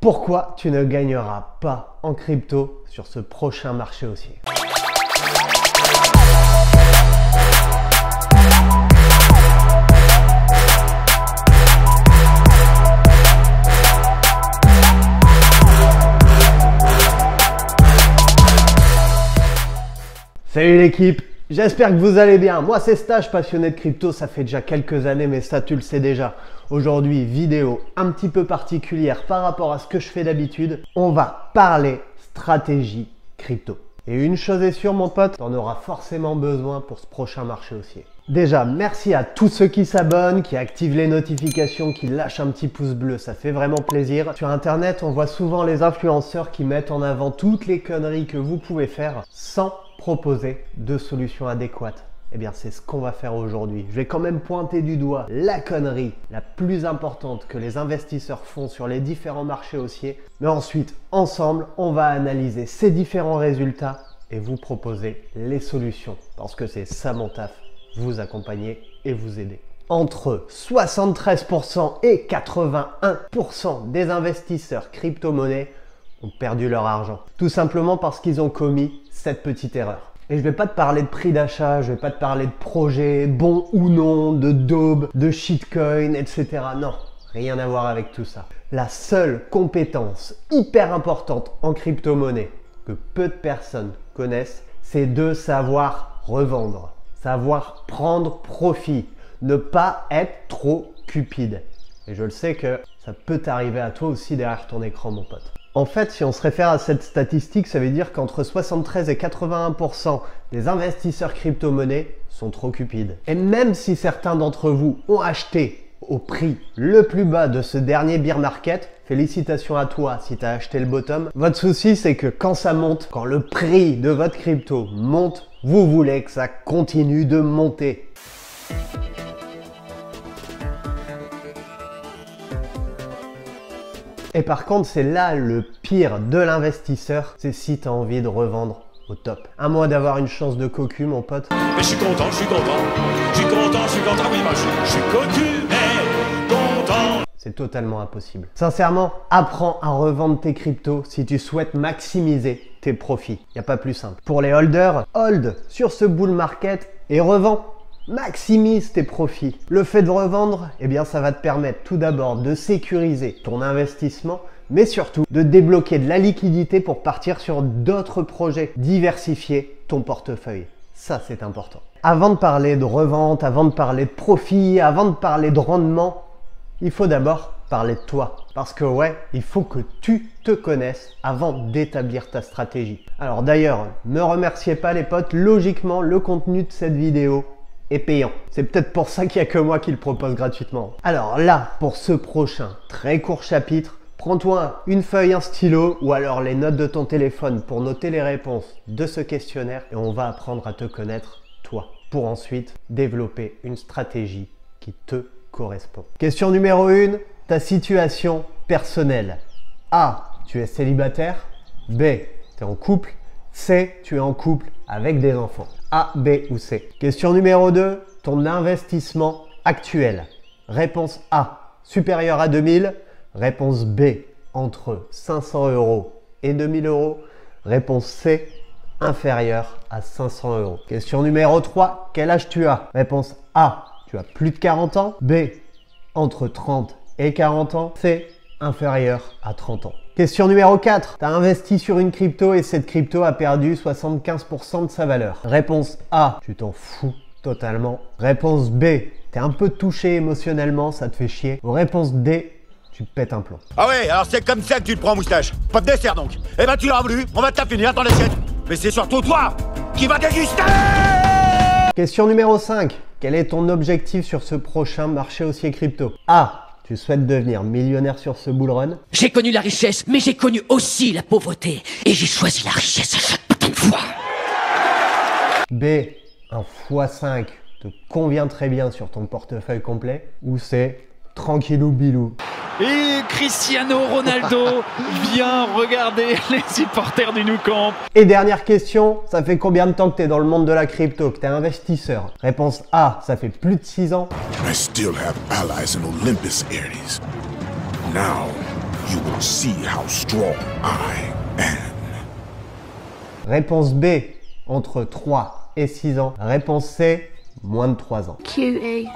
pourquoi tu ne gagneras pas en crypto sur ce prochain marché haussier. Salut l'équipe, j'espère que vous allez bien. Moi c'est Stage, passionné de crypto, ça fait déjà quelques années, mais ça tu le sais déjà. Aujourd'hui, vidéo un petit peu particulière par rapport à ce que je fais d'habitude. On va parler stratégie crypto. Et une chose est sûre mon pote, t'en auras forcément besoin pour ce prochain marché haussier. Déjà, merci à tous ceux qui s'abonnent, qui activent les notifications, qui lâchent un petit pouce bleu, ça fait vraiment plaisir. Sur internet, on voit souvent les influenceurs qui mettent en avant toutes les conneries que vous pouvez faire sans proposer de solutions adéquates. Eh bien, c'est ce qu'on va faire aujourd'hui. Je vais quand même pointer du doigt la connerie la plus importante que les investisseurs font sur les différents marchés haussiers. Mais ensuite, ensemble, on va analyser ces différents résultats et vous proposer les solutions. Parce que c'est ça mon taf, vous accompagner et vous aider. Entre 73% et 81% des investisseurs crypto-monnaies ont perdu leur argent. Tout simplement parce qu'ils ont commis cette petite erreur. Et je vais pas te parler de prix d'achat, je vais pas te parler de projets bons ou non, de daube, de shitcoin, etc. Non, rien à voir avec tout ça. La seule compétence hyper importante en crypto-monnaie que peu de personnes connaissent, c'est de savoir revendre, savoir prendre profit, ne pas être trop cupide. Et je le sais que ça peut t'arriver à toi aussi derrière ton écran, mon pote. En fait, si on se réfère à cette statistique, ça veut dire qu'entre 73 et 81% des investisseurs crypto-monnaies sont trop cupides. Et même si certains d'entre vous ont acheté au prix le plus bas de ce dernier bear market, félicitations à toi si tu as acheté le bottom. Votre souci, c'est que quand ça monte, quand le prix de votre crypto monte, vous voulez que ça continue de monter. Et par contre, c'est là le pire de l'investisseur, c'est si tu as envie de revendre au top. À moins d'avoir une chance de cocu, mon pote. Mais je suis content, oui, moi je suis cocu, mais content. C'est totalement impossible. Sincèrement, apprends à revendre tes cryptos si tu souhaites maximiser tes profits. Il n'y a pas plus simple. Pour les holders, hold sur ce bull market et revends. Maximise tes profits. Le fait de revendre, eh bien, ça va te permettre tout d'abord de sécuriser ton investissement, mais surtout de débloquer de la liquidité pour partir sur d'autres projets, diversifier ton portefeuille. Ça, c'est important. Avant de parler de revente, avant de parler de profit, avant de parler de rendement, il faut d'abord parler de toi. Parce que ouais, il faut que tu te connaisses avant d'établir ta stratégie. Alors d'ailleurs, ne remerciez pas les potes, logiquement, le contenu de cette vidéo est payant. C'est peut-être pour ça qu'il n'y a que moi qui le propose gratuitement. Alors là, pour ce prochain très court chapitre, prends-toi une feuille, un stylo ou alors les notes de ton téléphone pour noter les réponses de ce questionnaire et on va apprendre à te connaître toi pour ensuite développer une stratégie qui te correspond. Question numéro 1, ta situation personnelle. A, tu es célibataire. B, tu es en couple. C, tu es en couple avec des enfants. A, B ou C. Question numéro 2, ton investissement actuel. Réponse A, supérieur à 2000. Réponse B, entre 500 € et 2000 €. Réponse C, inférieur à 500 €. Question numéro 3, quel âge tu as? Réponse A, tu as plus de 40 ans. B, entre 30 et 40 ans. C, inférieur à 30 ans. Question numéro 4. Tu as investi sur une crypto et cette crypto a perdu 75% de sa valeur. Réponse A. Tu t'en fous totalement. Réponse B. Tu es un peu touché émotionnellement, ça te fait chier. Ou réponse D. Tu pètes un plomb. Ah ouais, alors c'est comme ça que tu le prends, moustache. Pas de dessert donc. Eh ben tu l'as voulu, on va te finir dans l'assiette. Mais c'est surtout toi qui va déguster. Question numéro 5. Quel est ton objectif sur ce prochain marché haussier crypto? A. Tu souhaites devenir millionnaire sur ce bull run? J'ai connu la richesse, mais j'ai connu aussi la pauvreté. Et j'ai choisi la richesse à chaque putain de fois. B. Un x5 te convient très bien sur ton portefeuille complet. Ou C. Tranquillou bilou. Et Cristiano Ronaldo vient regarder les supporters du Nou Camp. Et dernière question, ça fait combien de temps que tu es dans le monde de la crypto, que tu es investisseur? Réponse A, ça fait plus de 6 ans. I still have allies in Olympus Ares. Now, you will see how strong I am. Réponse B, entre 3 et 6 ans. Réponse C, moins de 3 ans. Cutie.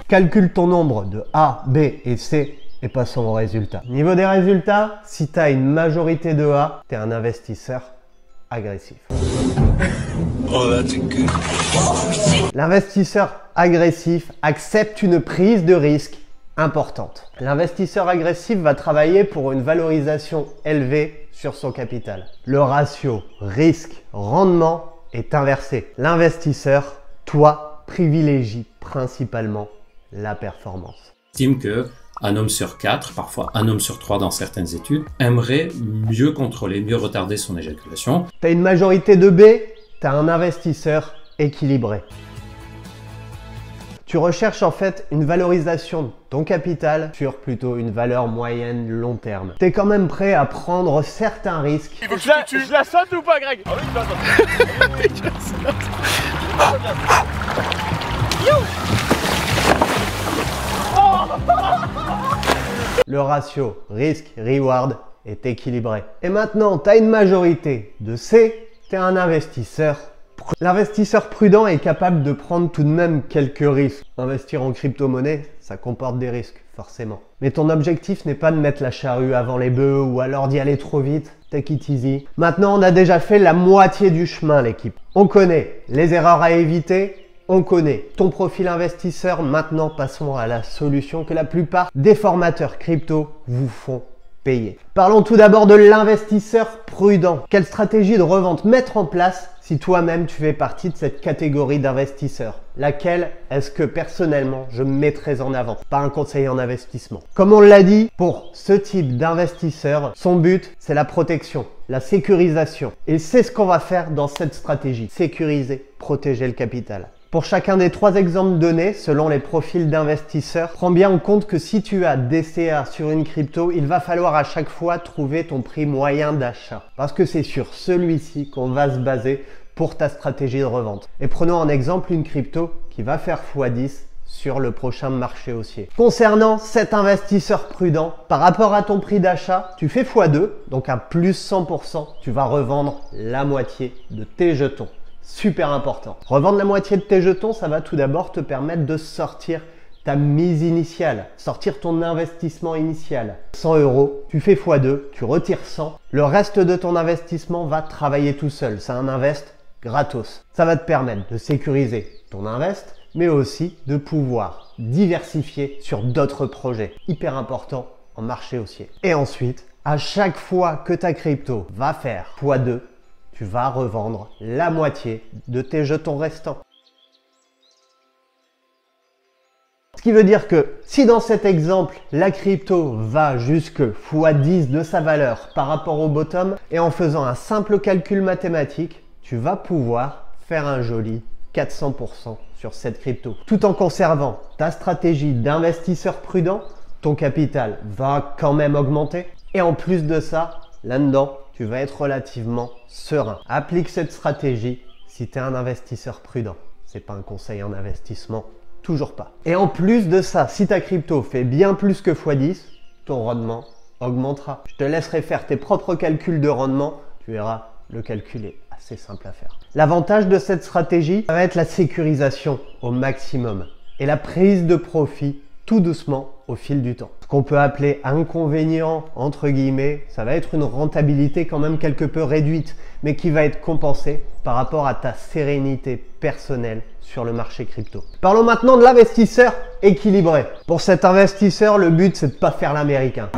Calcule ton nombre de A, B et C et passons aux résultats. Niveau des résultats, si tu as une majorité de A, tu es un investisseur agressif. L'investisseur agressif accepte une prise de risque importante. L'investisseur agressif va travailler pour une valorisation élevée sur son capital. Le ratio risque-rendement est inversé. L'investisseur, toi, privilégie principalement la performance. J'estime qu'un homme sur 4, parfois un homme sur 3 dans certaines études, aimerait mieux contrôler, mieux retarder son éjaculation. Tu as une majorité de B, tu as un investisseur équilibré. Tu recherches en fait une valorisation de ton capital sur plutôt une valeur moyenne long terme. Tu es quand même prêt à prendre certains risques. Je la saute ou pas, Greg? Ah oui, je la saute. Le ratio risque-reward est équilibré. Et maintenant, tu as une majorité de C, tu es un investisseur. L'investisseur prudent est capable de prendre tout de même quelques risques. Investir en crypto-monnaie, ça comporte des risques, forcément. Mais ton objectif n'est pas de mettre la charrue avant les bœufs ou alors d'y aller trop vite. Take it easy. Maintenant, on a déjà fait la moitié du chemin, l'équipe. On connaît les erreurs à éviter. On connaît ton profil investisseur. Maintenant, passons à la solution que la plupart des formateurs crypto vous font payer. Parlons tout d'abord de l'investisseur prudent. Quelle stratégie de revente mettre en place si toi-même tu fais partie de cette catégorie d'investisseurs? Laquelle est-ce que personnellement je mettrais en avant? Pas un conseiller en investissement. Comme on l'a dit, pour ce type d'investisseur, son but c'est la protection, la sécurisation. Et c'est ce qu'on va faire dans cette stratégie. Sécuriser, protéger le capital. Pour chacun des 3 exemples donnés, selon les profils d'investisseurs, prends bien en compte que si tu as DCA sur une crypto, il va falloir à chaque fois trouver ton prix moyen d'achat. Parce que c'est sur celui-ci qu'on va se baser pour ta stratégie de revente. Et prenons en exemple une crypto qui va faire x10 sur le prochain marché haussier. Concernant cet investisseur prudent, par rapport à ton prix d'achat, tu fais x2, donc à plus 100%, tu vas revendre la moitié de tes jetons. Super important. Revendre la moitié de tes jetons, ça va tout d'abord te permettre de sortir ta mise initiale, sortir ton investissement initial. 100 €, tu fais x2, tu retires 100. Le reste de ton investissement va travailler tout seul. C'est un invest gratos. Ça va te permettre de sécuriser ton invest, mais aussi de pouvoir diversifier sur d'autres projets. Hyper important en marché haussier. Et ensuite, à chaque fois que ta crypto va faire x2, tu vas revendre la moitié de tes jetons restants. Ce qui veut dire que si dans cet exemple, la crypto va jusque x10 de sa valeur par rapport au bottom, et en faisant un simple calcul mathématique, tu vas pouvoir faire un joli 400% sur cette crypto. Tout en conservant ta stratégie d'investisseur prudent, ton capital va quand même augmenter. Et en plus de ça, là-dedans, tu vas être relativement serein. Applique cette stratégie si tu es un investisseur prudent. C'est pas un conseil en investissement, toujours pas. Et en plus de ça, si ta crypto fait bien plus que x10, ton rendement augmentera. Je te laisserai faire tes propres calculs de rendement. Tu verras, le calcul est assez simple à faire. L'avantage de cette stratégie, ça va être la sécurisation au maximum et la prise de profit tout doucement au fil du temps. Ce qu'on peut appeler inconvénient, entre guillemets, ça va être une rentabilité quand même quelque peu réduite, mais qui va être compensée par rapport à ta sérénité personnelle sur le marché crypto. Parlons maintenant de l'investisseur équilibré. Pour cet investisseur, le but, c'est de pas faire l'américain,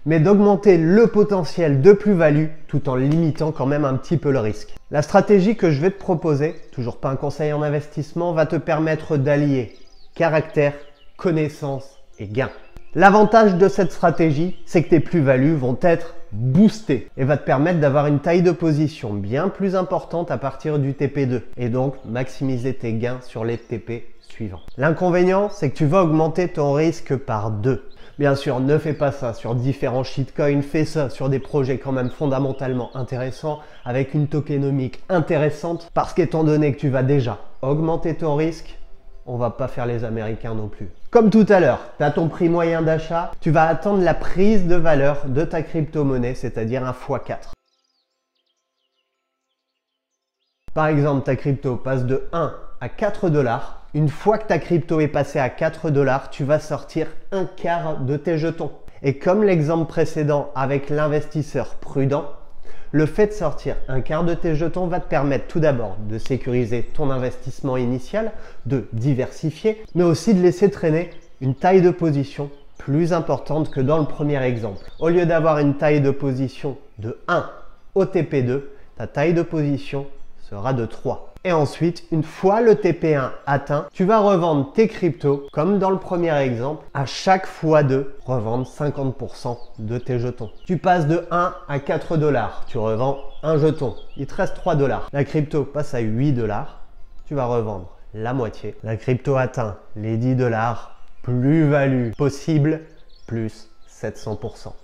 mais d'augmenter le potentiel de plus-value tout en limitant quand même un petit peu le risque. La stratégie que je vais te proposer, toujours pas un conseil en investissement, va te permettre d'allier caractère, connaissance et gain. L'avantage de cette stratégie, c'est que tes plus-values vont être boostées et va te permettre d'avoir une taille de position bien plus importante à partir du TP2 et donc maximiser tes gains sur les TP suivants. L'inconvénient, c'est que tu vas augmenter ton risque par 2. Bien sûr, ne fais pas ça sur différents shitcoins, fais ça sur des projets quand même fondamentalement intéressants, avec une tokenomique intéressante, parce qu'étant donné que tu vas déjà augmenter ton risque, on va pas faire les Américains non plus. Comme tout à l'heure, tu as ton prix moyen d'achat, tu vas attendre la prise de valeur de ta crypto-monnaie, c'est-à-dire un x4. Par exemple, ta crypto passe de 1 à 4 $. Une fois que ta crypto est passée à 4 $, tu vas sortir un quart de tes jetons. Et comme l'exemple précédent avec l'investisseur prudent, le fait de sortir un quart de tes jetons va te permettre tout d'abord de sécuriser ton investissement initial, de diversifier, mais aussi de laisser traîner une taille de position plus importante que dans le premier exemple. Au lieu d'avoir une taille de position de 1 au TP2, ta taille de position sera de 3. Et ensuite, une fois le TP1 atteint, tu vas revendre tes cryptos, comme dans le premier exemple, à chaque x2, revendre 50% de tes jetons. Tu passes de 1 à 4 $, tu revends un jeton, il te reste 3 $. La crypto passe à 8 $, tu vas revendre la moitié. La crypto atteint les 10 $, plus-value possible, plus 700%.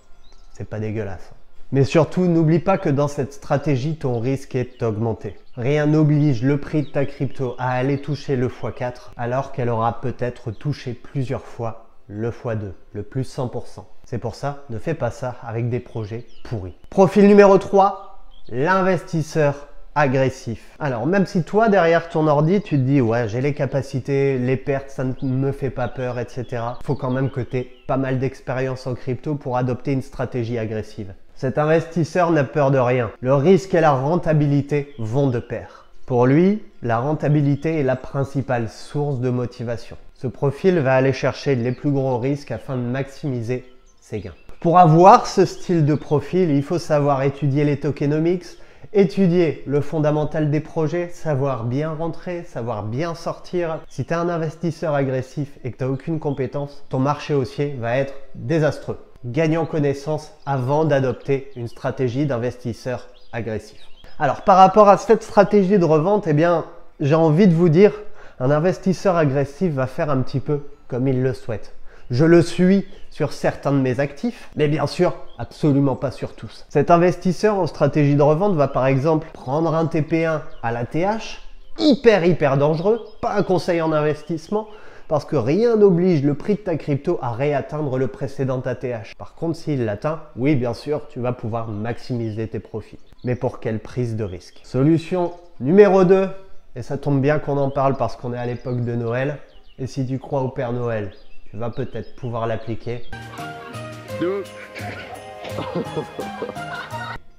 C'est pas dégueulasse. Mais surtout, n'oublie pas que dans cette stratégie, ton risque est augmenté. Rien n'oblige le prix de ta crypto à aller toucher le x4 alors qu'elle aura peut-être touché plusieurs fois le x2, le plus 100%. C'est pour ça, ne fais pas ça avec des projets pourris. Profil numéro 3, l'investisseur agressif. Alors, même si toi, derrière ton ordi, tu te dis « Ouais, j'ai les capacités, les pertes, ça ne me fait pas peur, etc. » Il faut quand même que tu aies pas mal d'expérience en crypto pour adopter une stratégie agressive. Cet investisseur n'a peur de rien. Le risque et la rentabilité vont de pair. Pour lui, la rentabilité est la principale source de motivation. Ce profil va aller chercher les plus gros risques afin de maximiser ses gains. Pour avoir ce style de profil, il faut savoir étudier les tokenomics, étudier le fondamental des projets, savoir bien rentrer, savoir bien sortir. Si tu es un investisseur agressif et que tu n'as aucune compétence, ton marché haussier va être désastreux. Gagne en connaissance avant d'adopter une stratégie d'investisseur agressif. Alors, par rapport à cette stratégie de revente, eh bien, j'ai envie de vous dire, un investisseur agressif va faire un petit peu comme il le souhaite. Je le suis sur certains de mes actifs, mais bien sûr, absolument pas sur tous. Cet investisseur en stratégie de revente va par exemple prendre un TP1 à la TH, hyper dangereux, pas un conseil en investissement, parce que rien n'oblige le prix de ta crypto à réatteindre le précédent ATH. Par contre, s'il l'atteint, oui, bien sûr, tu vas pouvoir maximiser tes profits. Mais pour quelle prise de risque? Solution numéro 2, et ça tombe bien qu'on en parle parce qu'on est à l'époque de Noël, et si tu crois au Père Noël, tu vas peut-être pouvoir l'appliquer.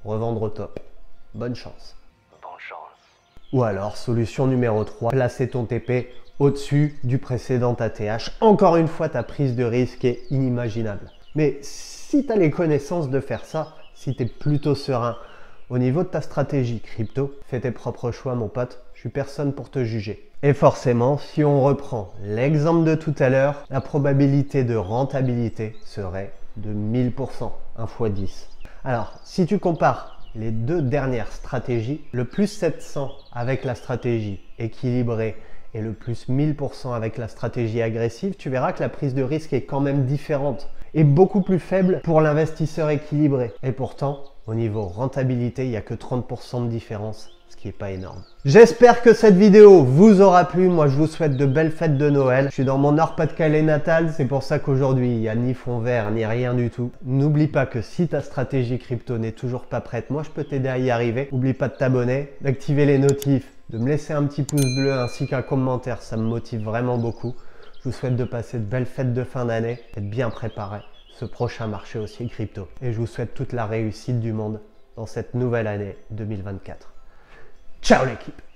Revendre au top. Bonne chance. Ou alors, solution numéro 3, placer ton TP au-dessus du précédent ATH. Encore une fois, ta prise de risque est inimaginable. Mais si tu as les connaissances de faire ça, si tu es plutôt serein au niveau de ta stratégie crypto, fais tes propres choix mon pote, je suis personne pour te juger. Et forcément, si on reprend l'exemple de tout à l'heure, la probabilité de rentabilité serait de 1000%, 1 x 10. Alors, si tu compares les deux dernières stratégies, le plus 700 avec la stratégie équilibrée et le plus 1000% avec la stratégie agressive, tu verras que la prise de risque est quand même différente et beaucoup plus faible pour l'investisseur équilibré. Et pourtant, au niveau rentabilité, il n'y a que 30% de différence, ce qui n'est pas énorme. J'espère que cette vidéo vous aura plu. Moi, je vous souhaite de belles fêtes de Noël. Je suis dans mon Nord-Pas-de-Calais natal, c'est pour ça qu'aujourd'hui, il n'y a ni fond vert, ni rien du tout. N'oublie pas que si ta stratégie crypto n'est toujours pas prête, moi, je peux t'aider à y arriver. N'oublie pas de t'abonner, d'activer les notifs, de me laisser un petit pouce bleu ainsi qu'un commentaire, ça me motive vraiment beaucoup. Je vous souhaite de passer de belles fêtes de fin d'année et de bien préparer ce prochain marché haussier crypto. Et je vous souhaite toute la réussite du monde dans cette nouvelle année 2024. Ciao l'équipe!